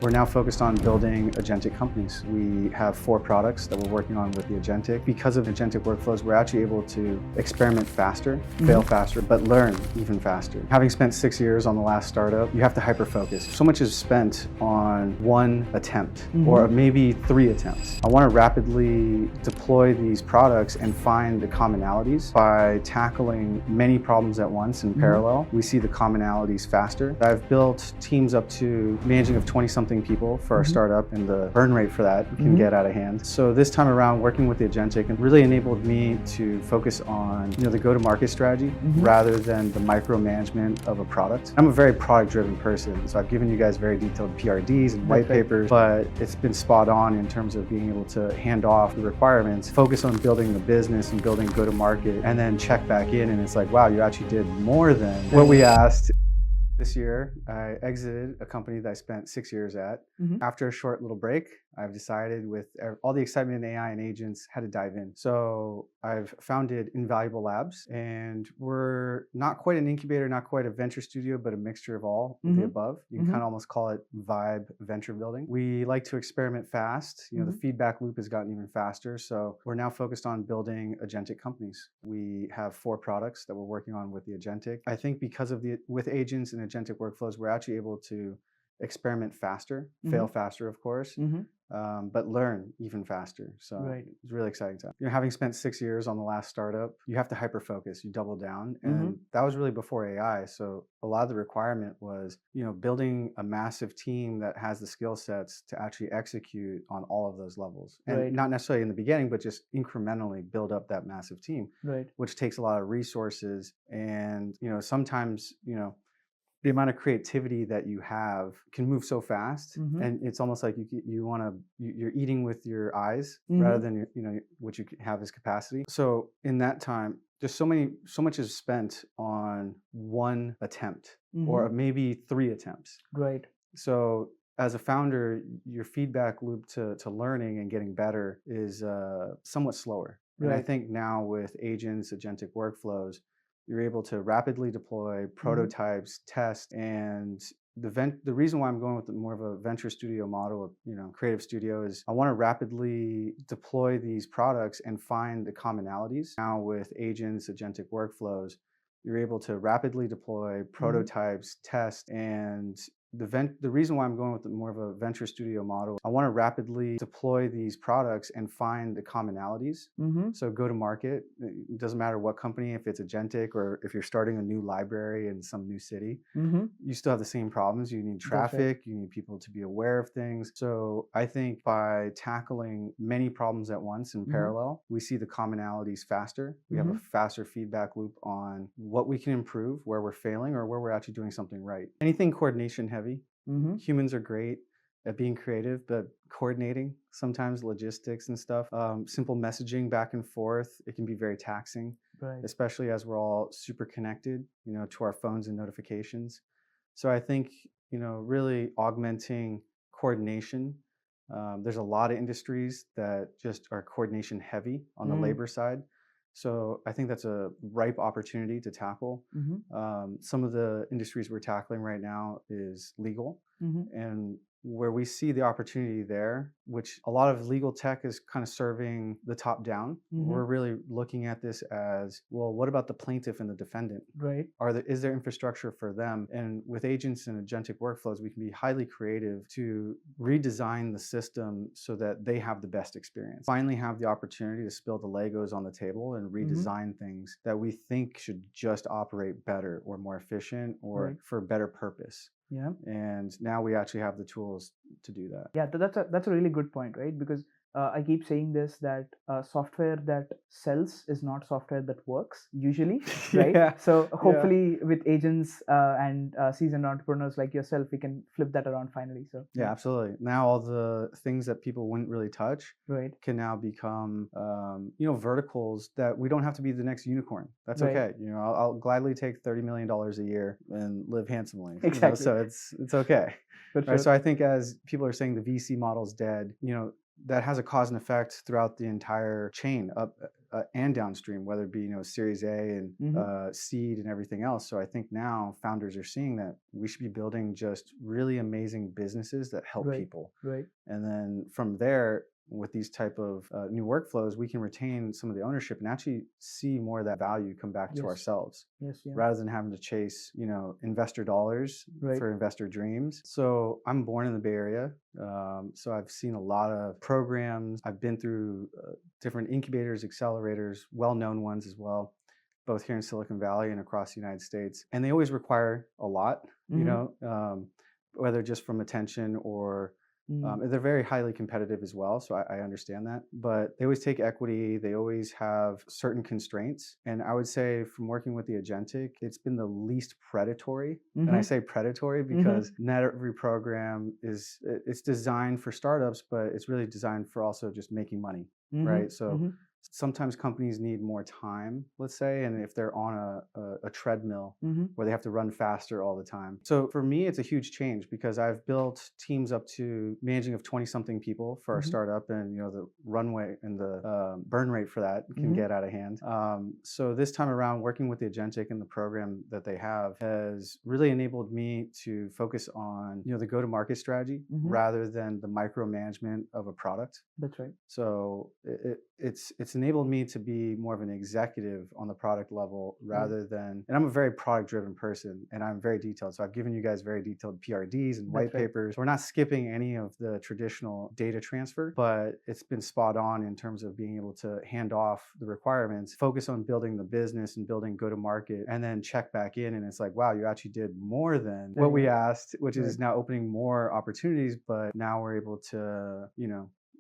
We're now focused on building agentic companies. We have 4 products that we're working on with TheAgentic. Because of agentic workflows, we're actually able to experiment faster, fail faster, but learn even faster. Having spent 6 years on the last startup, you have to hyper-focus. So much is spent on one attempt, or maybe 3 attempts. I want to rapidly deploy these products and find the commonalities by tackling many problems at once in parallel. We see the commonalities faster. I've built teams up to managing of 20-something people for our startup, and the burn rate for that can get out of hand. So this time around, working with TheAgentic really enabled me to focus on the go-to-market strategy rather than the micromanagement of a product. I'm a very product-driven person, so I've given you guys very detailed PRDs and white papers, but it's been spot on in terms of being able to hand off the requirements, focus on building the business and building go-to-market, and then check back in, and it's like, wow, you actually did more than what we asked. This year, I exited a company that I spent 6 years at. After a short little break, I've decided with all the excitement in AI and agents how to dive in. So I've founded Invaluable Labs, and we're not quite an incubator, not quite a venture studio, but a mixture of all of the above. You can kind of almost call it vibe venture building. We like to experiment fast. The feedback loop has gotten even faster. So we're now focused on building agentic companies. We have 4 products that we're working on with TheAgentic. I think because of with agents and agentic workflows, we're actually able to experiment faster, fail faster, of course, but learn even faster. So it's really exciting time. Having spent 6 years on the last startup, you have to hyper focus, you double down. And that was really before AI. So a lot of the requirement was, building a massive team that has the skill sets to actually execute on all of those levels. And not necessarily in the beginning, but just incrementally build up that massive team, which takes a lot of resources. And, sometimes, the amount of creativity that you have can move so fast, and it's almost like you're eating with your eyes rather than what you have as capacity. So in that time, there's so much is spent on one attempt, or maybe 3 attempts. So as a founder, your feedback loop to learning and getting better is somewhat slower. And I think now with agents, agentic workflows, you're able to rapidly deploy prototypes, test, and the reason why I'm going with more of a venture studio model, creative studio, is I want to rapidly deploy these products and find the commonalities. Now with agents, agentic workflows, you're able to rapidly deploy prototypes, test, and the reason why I'm going with more of a venture studio model, I want to rapidly deploy these products and find the commonalities. So go to market, it doesn't matter what company, if it's agentic or if you're starting a new library in some new city, you still have the same problems. You need traffic, you need people to be aware of things. So I think by tackling many problems at once in parallel, we see the commonalities faster. We have a faster feedback loop on what we can improve, where we're failing, or where we're actually doing something right. Anything coordination heavy. Humans are great at being creative, but coordinating sometimes logistics and stuff, simple messaging back and forth, it can be very taxing, especially as we're all super connected, to our phones and notifications. So I think, really augmenting coordination. There's a lot of industries that just are coordination heavy on the labor side. So I think that's a ripe opportunity to tackle. Some of the industries we're tackling right now is legal, and where we see the opportunity there, which a lot of legal tech is kind of serving the top down. We're really looking at this as, well, what about the plaintiff and the defendant? Is there infrastructure for them? And with agents and agentic workflows, we can be highly creative to redesign the system so that they have the best experience. Finally have the opportunity to spill the Legos on the table and redesign things that we think should just operate better or more efficient or for a better purpose. And now we actually have the tools to do that. That's a really good point, right? Because I keep saying this, that software that sells is not software that works usually, right? So hopefully with agents and seasoned entrepreneurs like yourself, we can flip that around finally. So yeah, absolutely. Now all the things that people wouldn't really touch can now become verticals that we don't have to be the next unicorn. That's okay. I'll gladly take $30 million a year and live handsomely. Exactly. So it's okay. Right? So I think as people are saying the VC model's dead, that has a cause and effect throughout the entire chain, up and downstream, whether it be Series A and seed and everything else. So I think now founders are seeing that we should be building just really amazing businesses that help people. Right. And then from there, with these type of new workflows, we can retain some of the ownership and actually see more of that value come back to ourselves, rather than having to chase, investor dollars for investor dreams. So I'm born in the Bay Area, so I've seen a lot of programs. I've been through different incubators, accelerators, well-known ones as well, both here in Silicon Valley and across the United States. And they always require a lot, whether just from attention or they're very highly competitive as well, so I understand that. But they always take equity. They always have certain constraints. And I would say from working with TheAgentic, it's been the least predatory. And I say predatory because not every program it's designed for startups, but it's really designed for also just making money, right? So sometimes companies need more time, let's say, and if they're on a treadmill where they have to run faster all the time. So for me, it's a huge change because I've built teams up to managing of 20-something people for our startup, and the runway and the burn rate for that can get out of hand. So this time around, working with TheAgentic and the program that they have has really enabled me to focus on the go-to-market strategy rather than the micromanagement of a product. That's right. So it's enabled me to be more of an executive on the product level rather than, and I'm a very product-driven person and I'm very detailed. So I've given you guys very detailed PRDs and white papers. We're not skipping any of the traditional data transfer, but it's been spot on in terms of being able to hand off the requirements, focus on building the business and building go-to-market, and then check back in. And it's like, wow, you actually did more than what we asked, which is now opening more opportunities, but now we're able to,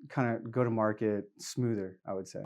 kind of go to market smoother, I would say.